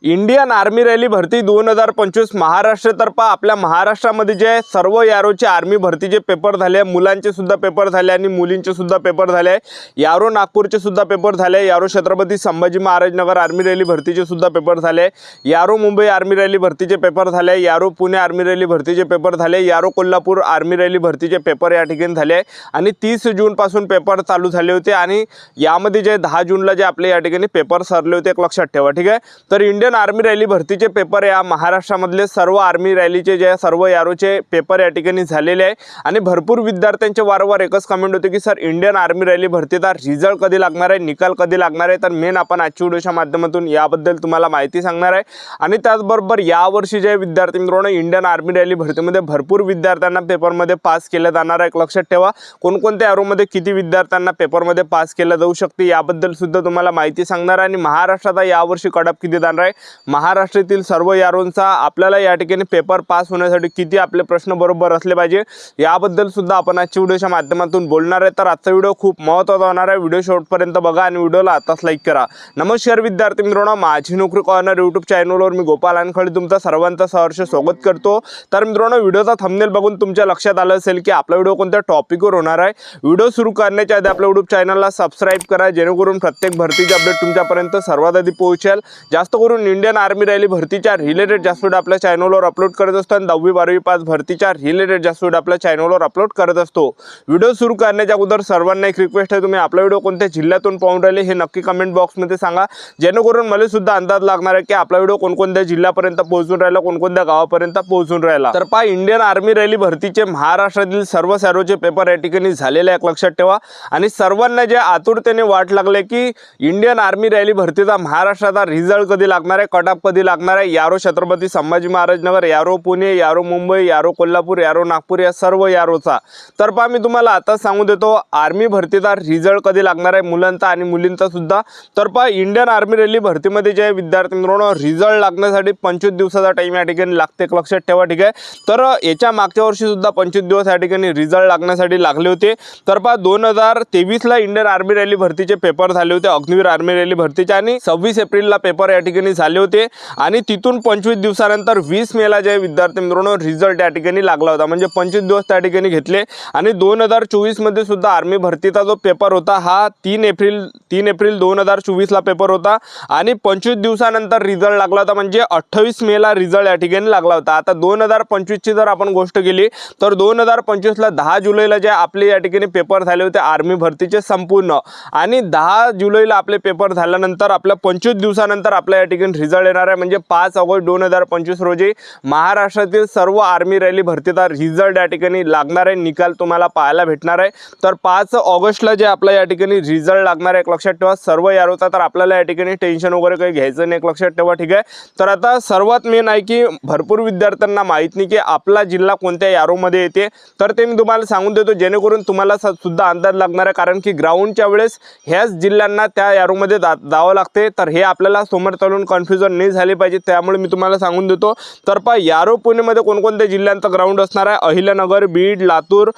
Indian army rally भरती 2025 महाराष्ट्रातर्फे आपल्या महाराष्ट्रामध्ये जे सर्व यारोचे आर्मी भरतीचे पेपर झाले, मुलांचे सुद्धा पेपर झाले आणि मुलींचे सुद्धा पेपर झाले। यारो नागपूरचे सुद्धा पेपर झाले, यारो छत्रपती संभाजी महाराज नगर आर्मी रॅली भरतीचे सुद्धा पेपर झाले, यारो मुंबई आर्मी रॅली भरतीचे पेपर झाले, यारो पुणे आर्मी रॅली भरतीचे पेपर झाले, यारो कोल्हापूर आर्मी रॅली भरतीचे पेपर या ठिकाणी झाले आणि 30 जून पासून पेपर चालू झाले होते आणि यामध्ये जे 10 जूनला जे आपले या ठिकाणी पेपर सरले होते, एक लक्षात ठेवा, ठीक आहे। तर इंडियन आर्मी रॅली भरतीचे पेपर या महाराष्ट्रामधले सर्व आर्मी रॅलीचे जे सर्व यारोचे पेपर या ठिकाणी झालेले आहे आणि भरपूर विद्यार्थ्यांचे वारंवार एकच कमेंट होते की सर इंडियन आर्मी रॅली भरतीचा रिझल्ट कधी लागणार आहे, निकाल कधी लागणार आहे। तर मेन आपण आजच्या व्हिडिओच्या माध्यमातून याबद्दल तुम्हाला माहिती सांगणार आहे आणि त्याचबरोबर यावर्षी जे विद्यार्थी मित्रांनो इंडियन आर्मी रॅली भरतीमध्ये भरपूर विद्यार्थ्यांना पेपरमध्ये पास केलं जाणार आहे। एक लक्षात ठेवा, कोणकोणत्या यारोमध्ये किती विद्यार्थ्यांना पेपरमध्ये पास केलं जाऊ शकते याबद्दल सुद्धा तुम्हाला माहिती सांगणार आहे आणि महाराष्ट्राचा यावर्षी कट ऑफ किती जाणार आहे, महाराष्ट्रातील सर्व यारोंचा आपल्याला या ठिकाणी पेपर पास होण्यासाठी किती आपले प्रश्न बरोबर असले पाहिजे याबद्दल सुद्धा आपण आजच्या व्हिडिओच्या माध्यमातून बोलणार आहे। तर आजचा व्हिडिओ खूप महत्त्वाचा होणार आहे, व्हिडिओ शेवटपर्यंत बघा आणि व्हिडिओला आताच लाईक करा। नमस्कार विद्यार्थी मित्रांनो, माझी नोकरी कॉर्नर यूट्यूब चॅनलवर मी गोपाल अनखळे तुमचं सर्वांचं सहर्ष स्वागत करतो। तर मित्रांनो, व्हिडिओचा थंबनेल बघून तुमच्या लक्षात आलं असेल की आपला व्हिडिओ कोणत्या टॉपिकवर होणार आहे। व्हिडिओ सुरू करण्याच्या आधी आपल्या यूट्यूब चॅनलला सबस्क्राइब करा जेणेकरून प्रत्येक भरतीचे अपडेट तुमच्यापर्यंत सर्वात आधी पोहोचेल। जास्त करून इंडियन आर्मी रॅली भरतीच्या रिलेटेड जास्त व्हिडिओ आपल्या चॅनलवर अपलोड करत असतो आणि 10वी 12वी पास भरतीच्या रिलेटेड जास्त व्हिडिओ आपल्या चॅनलवर अपलोड करत असतो। व्हिडिओ सुरू करण्याच्या अगोदर सर्वांना एक रिक्वेस्ट आहे, तुम्ही आपला व्हिडिओ कोणत्या जिल्ह्यातून पाहून राहिले हे नक्की कमेंट बॉक्समध्ये सांगा जेणेकरून मला सुद्धा अंदाज लागणार आहे की आपला व्हिडिओ कोणकोणत्या जिल्ह्यापर्यंत पोहोचून राहिला, कोणकोणत्या गावापर्यंत पोहोचून राहिला। तर पहा, इंडियन आर्मी रॅली भरतीचे महाराष्ट्रातील सर्व यारोचे पेपर या ठिकाणी झालेले आहे, लक्षात ठेवा। आणि सर्वांना जे आतुरतेने वाट लागले की इंडियन आर्मी रॅली भरतीचा महाराष्ट्राचा रिझल्ट कधी लागणार आहे, कट ऑफ कधी लागणार आहे, यारो छत्रपती संभाजी महाराज नगर, यारो पुणे, यारो मुंबई, यारो कोल्हापूर, यारो नागपूर या सर्व यारोचा। तर पहा, मी तुम्हाला आता सांगू देतो आर्मी भरतीचा रिझल्ट कधी लागणार आहे, मुलांचा आणि मुलींचा सुद्धा। तर पहा, इंडियन आर्मी रॅली भरतीमध्ये जे विद्यार्थी मित्रांनो रिझल्ट लागण्यासाठी 25 दिवसाचा टाइम या ठिकाणी लागते, लक्षात ठेवा, ठीक आहे। तर याच्या मागच्या वर्षी सुद्धा 25 दिवस या ठिकाणी रिझल्ट लागण्यासाठी लागले होते। तर पहा, 2023 ला इंडियन आर्मी रॅली भरतीचे पेपर झाले होते, अग्निवीर आर्मी रॅली भरतीचे, आणि 26 एप्रिलला पेपर या ठिकाणी झाले होते आणि तिथून 25 दिवसानंतर 20 मेला जे विद्यार्थी मित्रांनो रिझल्ट या ठिकाणी लागला होता, म्हणजे 25 दिवस त्या ठिकाणी घेतले। आणि 2024 मध्ये सुद्धा आर्मी भरतीचा जो पेपर होता हा 3 एप्रिल 2024 ला पेपर होता आणि 25 दिवसानंतर रिझल्ट लागला होता, म्हणजे 28 मेला रिझल्ट या ठिकाणी लागला होता। आता 2025 ची जर आपण गोष्ट केली तर 2025 ला 10 जुलैला जे आपले या ठिकाणी पेपर झाले होते आर्मी भरतीचे संपूर्ण, आणि 10 जुलैला आपले पेपर झाल्यानंतर आपल्या 25 दिवसानंतर आपल्या या ठिकाणी रिझल्ट येणार आहे, म्हणजे 5 ऑगस्ट 2025 रोजी महाराष्ट्रातील सर्व आर्मी रॅली भरतीचा रिझल्ट या ठिकाणी लागणार आहे, निकाल तुम्हाला पाहायला भेटणार आहे। तर 5 ऑगस्टला जे आपल्या या ठिकाणी रिझल्ट लागणार आहे, लक्षात ठेवा, सर्व यारोचा। तर आपल्याला या ठिकाणी टेन्शन वगैरे काही घ्यायचं नाही, लक्षात ठेवा, ठीक आहे। तर आता सर्वात मेन आहे की भरपूर विद्यार्थ्यांना माहित नाही की आपला जिल्हा कोणत्या यारोमध्ये येते, तर ते मी तुम्हाला सांगून देतो जेणेकरून तुम्हाला सुद्धा अंदाज लागणार आहे, कारण की ग्राउंडच्या वेळेस ह्याच जिल्ह्यांना त्या यारोमध्ये जावं लागते। तर हे आपल्याला समोर चालून कन्फ्युजन नाही झाली पाहिजे, त्यामुळे मी तुम्हाला सांगून देतो। तर पहा, यारो पुणेमध्ये कोणकोणत्या जिल्ह्यांचा ग्राउंड असणार आहे, अहिल्यानगर, बीड, लातूर,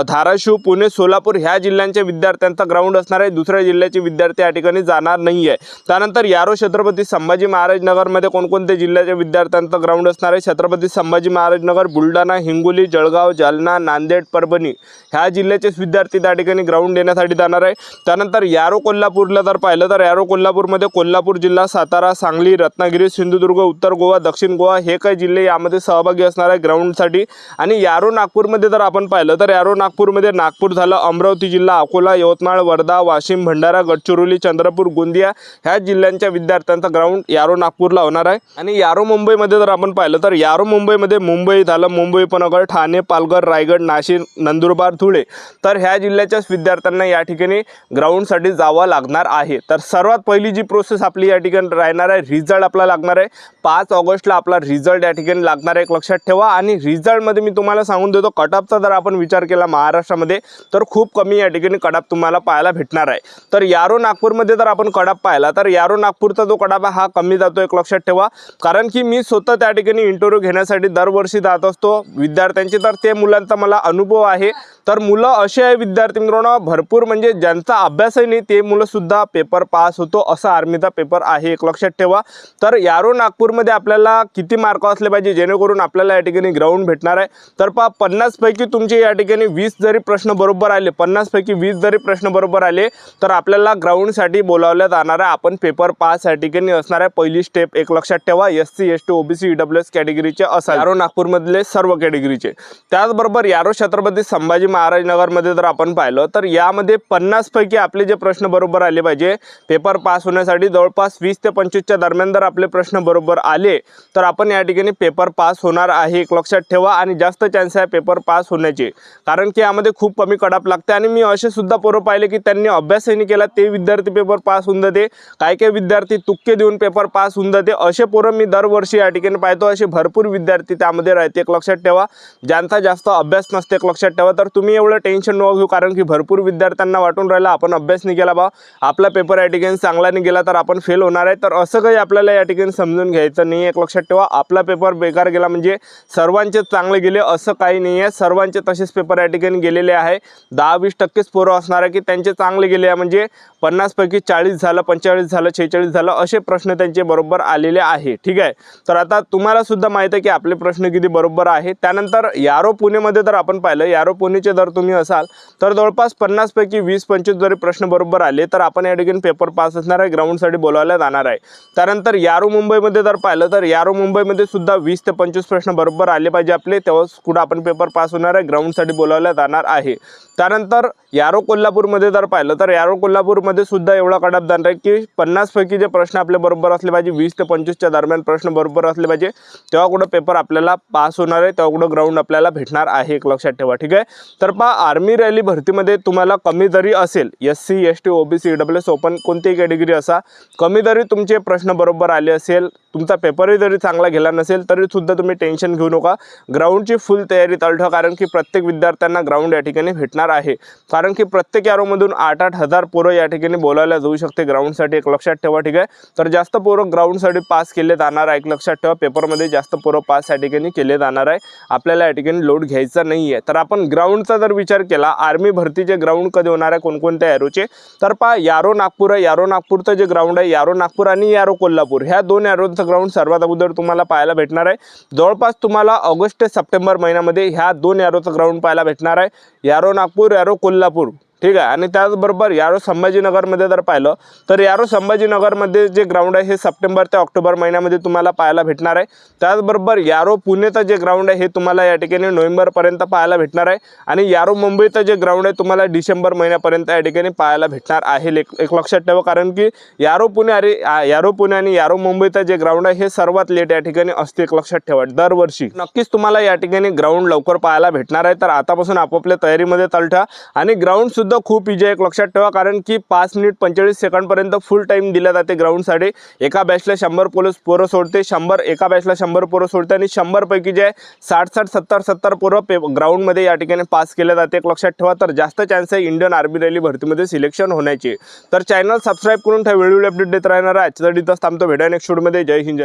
धाराशिव, पुणे, सोलापूर ह्या जिल्ह्यांच्या विद्यार्थ्यांचा ग्राउंड असणार आहे, दुसऱ्या जिल्ह्याचे विद्यार्थी या ठिकाणी जाणार नाही आहे। त्यानंतर यारो छत्रपती संभाजी महाराज नगरमध्ये कोणकोणत्या जिल्ह्याच्या विद्यार्थ्यांचा ग्राउंड असणार आहे, छत्रपती संभाजी महाराज नगर, बुलढाणा, हिंगोली, जळगाव, जालना, नांदेड, परभणी ह्या जिल्ह्याचेच विद्यार्थी त्या ठिकाणी ग्राउंड देण्यासाठी जाणार आहे। त्यानंतर यारो कोल्हापूरला जर पाहिलं तर यारो कोल्हापूरमध्ये कोल्हापूर जिल्हा, सातारा, सांगली, रत्नागिरी, सिंधुदुर्ग, उत्तर गोवा, दक्षिण गोवा हे काही जिल्हे यामध्ये सहभागी असणार आहे ग्राउंडसाठी। आणि यारो नागपूरमध्ये जर आपण पाहिलं तर यारो नागपूरमध्ये नागपूर झालं, अमरावती जिल्हा, अकोला, यवतमाळ, वर्धा, वाशिम, भंडारा, गडचिरोली, चंद्रपूर, गोंदिया ह्या जिल्ह्यांच्या विद्यार्थ्यांचा ग्राउंड यारो नागपूरला होणार आहे। आणि यारो मुंबईमध्ये जर आपण पाहिलं तर यारो मुंबईमध्ये मुंबई झालं, मुंबई उपनगर, ठाणे, पालघर, रायगड, नाशिक, नंदुरबार, धुळे तर ह्या जिल्ह्याच्याच विद्यार्थ्यांना या ठिकाणी ग्राउंडसाठी जावं लागणार आहे। तर सर्वात पहिली जी प्रोसेस आपली या ठिकाणी राहणार आहे, रिझल्ट आपला लागणार आहे 5 ऑगस्टला आपला रिझल्ट या ठिकाणी लागणार आहे, लक्षात ठेवा। आणि रिझल्टमध्ये मी तुम्हाला सांगून देतो कट ऑफचा जर आपण विचार केला महाराष्ट्रामध्ये तर खूप कमी या ठिकाणी कट ऑफ तुम्हाला पाहायला भेटणार आहे। तर यारो नागपूरमध्ये जर आपण कट ऑफ पाहिला तर यारो नागपूरचा जो कट ऑफ हा कमी जातो, एक लक्षात ठेवा, कारण की मी स्वतः त्या ठिकाणी इंटरव्ह्यू घेण्यासाठी दरवर्षी जात असतो विद्यार्थ्यांची, तर ते मुलांचा मला अनुभव आहे। तर मुलं असे आहे विद्यार्थी मित्रांनो, भरपूर म्हणजे ज्यांचा अभ्यासही नाही ते मुलं सुद्धा पेपर पास होतो, असा आर्मीचा पेपर आहे, एक लक्षात ठेवा। तर यारो नागपूरमध्ये आपल्याला किती मार्क असले पाहिजे जेणेकरून आपल्याला या ठिकाणी ग्राउंड भेटणार आहे? तर पहा 50 पैकी तुमचे या ठिकाणी 20 जरी प्रश्न बरोबर आले, 50 पैकी 20 जरी प्रश्न बरोबर आले तर आपल्याला ग्राउंडसाठी बोलावलं जाणार आहे। आपण पेपर पास या ठिकाणी असणार आहे। पहिली स्टेप एक लक्षात ठेवा, SC ST OBC EWS कॅटेगरीचे असाल, यारो नागपूरमधले सर्व कॅटेगरीचे। त्याचबरोबर यारो छत्रपती संभाजी महाराज नगरमध्ये जर आपण पाहिलं तर यामध्ये 50 पैकी आपले जे प्रश्न बरोबर आले पाहिजे पेपर पास होण्यासाठी, जवळपास 20 ते 25च्या दरम्यान जर आपले प्रश्न बरोबर आले तर आपण या ठिकाणी पेपर पास होणार आहे, एक लक्षात ठेवा। आणि जास्त चान्स आहे पेपर पास होण्याचे, कारण की यामध्ये खूप कमी कडाप लागते। आणि मी असे सुद्धा पोरं पाहिले की त्यांनी अभ्यासही नाही केला ते विद्यार्थी पेपर पास होऊन जाते, काही विद्यार्थी तुक्के देऊन पेपर पास होऊन जाते। असे पोरं मी दरवर्षी या ठिकाणी पाहतो, असे भरपूर विद्यार्थी त्यामध्ये राहते, एक लक्षात ठेवा। ज्यांचा जास्त अभ्यास नसते एक लक्षात ठेवा। तर तुम्ही एवढं टेन्शन नको घेऊ, कारण की भरपूर विद्यार्थ्यांना वाटून राहिला आपण अभ्यास नाही केला बा, आपला पेपर या ठिकाणी चांगला नाही गेला तर आपण फेल होणार आहे। तर असं काही आपल्याला या ठिकाणी समजून घ्यायचं नाही, एक लक्षात ठेवा। आपला पेपर बेकार गेला म्हणजे सर्वांचे चांगले गेले असं काही नाही आहे, सर्वांचे तसेच पेपर या ठिकाणी गेलेले आहे। 10-20% पोरं असणार आहे की त्यांचे चांगले गेले आहे, म्हणजे 50 पैकी 40 झालं, 45 झालं, 46 झालं असे प्रश्न त्यांचे बरोबर आलेले आहे, ठीक आहे। तर आता तुम्हाला सुद्धा माहिती आहे की आपले प्रश्न किती बरोबर आहे। त्यानंतर यारो पुणेमध्ये जर आपण पाहिलं, यारो पुणेचे जर तुम्ही असाल तर जवळपास 50 पैकी 20-25 जरी प्रश्न बरोबर आले तर आपण या ठिकाणी पेपर पास असणार आहे, ग्राउंडसाठी बोलावलं जाणार आहे। त्यानंतर यारो मुंबईमध्ये जर पाहिलं तर यारो मुंबईमध्ये सुद्धा 20 ते 25 प्रश्न बरोबर आले पाहिजे आपले, तेव्हाच कुठं आपण पेपर पास होणार आहे, ग्राउंडसाठी बोलावलं जाणार आहे। त्यानंतर यारो कोल्हापूरमध्ये जर पाहिलं तर यारो कोल्हापूरमध्ये सुद्धा एवढा कडाप जाणार आहे की 50 पैकी जे प्रश्न आपले बरोबर असले पाहिजे, 20 ते 25च्या दरम्यान प्रश्न बरोबर असले पाहिजे, तेव्हा कुठं पेपर आपल्याला पास होणार आहे, तेव्हा कुठं ग्राउंड आपल्याला भेटणार आहे, एक लक्षात ठेवा, ठीक आहे। तर पहा आर्मी रॅली भरतीमध्ये तुम्हाला कमी जरी असेल, SC ST OBC EWS open कोणतीही कॅटेगरी असा, कमी जरी तुमचे प्रश्न बरोबर आले असेल, तुमचा पेपरही जरी चांगला गेला नसेल तरी सुद्धा तुम्ही टेन्शन घेऊ नका, ग्राउंडची फुल तयारी चालू, कारण की प्रत्येक विद्यार्थ्यांना ग्राउंड या ठिकाणी भेटणार आहे। कारण की प्रत्येक यारोमधून 8-8 हजार पोरं या ठिकाणी बोलायला जाऊ शकते ग्राउंडसाठी, एक लक्षात ठेवा, ठीक आहे। तर जास्त पोरं ग्राउंडसाठी पास केले जाणार आहे, एक लक्षात ठेवा। पेपरमध्ये जास्त पोरं पास या ठिकाणी केले जाणार आहे, आपल्याला या ठिकाणी लोड घ्यायचा नाही आहे। तर आपण ग्राउंडचा जर विचार केला, आर्मी भरतीचे ग्राउंड कधी होणार आहे कोणकोणत्या यारोचे, तर पहा यारो नागपूर आहे, यारो नागपूरचं जे ग्राउंड आहे, यारो नागपूर आणि यारो कोल्हापूर ह्या दोन यारोचं ग्राउंड सर्वात अगोदर तुम्हाला पाहायला भेटणार आहे। जवळपास तुम्हाला ऑगस्ट ते सप्टेंबर महिन्यामध्ये ह्या दोन यारोचं ग्राउंड पाहायला भेटणार आहे, यारो नागपूर, यारो कोल्हापूर, ठीक आहे। आणि त्याचबरोबर यारो संभाजीनगरमध्ये जर पाहिलं तर यारो संभाजीनगरमध्ये जे ग्राउंड आहे हे सप्टेंबर ते ऑक्टोबर महिन्यामध्ये तुम्हाला पाहायला भेटणार आहे। त्याचबरोबर यारो पुणेचं जे ग्राउंड आहे हे तुम्हाला या ठिकाणी नोव्हेंबरपर्यंत पाहायला भेटणार आहे। आणि यारो मुंबईचं जे ग्राउंड आहे तुम्हाला डिसेंबर महिन्यापर्यंत या ठिकाणी पाहायला भेटणार आहे, एक लक्षात ठेवा। कारण की यारो पुणे आणि यारो मुंबईचं जे ग्राउंड आहे हे सर्वात लेट या ठिकाणी असते, एक लक्षात ठेवा। दरवर्षी नक्कीच तुम्हाला या ठिकाणी ग्राउंड लवकर पाहायला भेटणार आहे। तर आतापासून आपापल्या तयारीमध्ये चालठा, आणि ग्राउंड सुद्धा खूप इजी आहे, एक लक्षात ठेवा। कारण की 5 मिनिट 45 सेकंडपर्यंत फुल टाइम दिला जाते ग्राउंडसाठी। एका बॅचला 100 पोरं सोडते, 100 एका बॅचला 100 पोरं सोडते, आणि 100 पैकी जे 60-60 70-70 पोरं ग्राउंडमध्ये या ठिकाणी पास केले जाते, एक लक्षात ठेवा। तर जास्त चान्स आहे इंडियन आर्मी रॅली भरतीमध्ये सिलेक्शन होण्याचे। तर चॅनल सबस्क्राईब करून ठेवा, वेळोवेळी अपडेट देत राहणार आहे। आजच्या इथंच थांबतो, भेटूया नेक्स्ट व्हिडिओमध्ये। जय हिंद, जय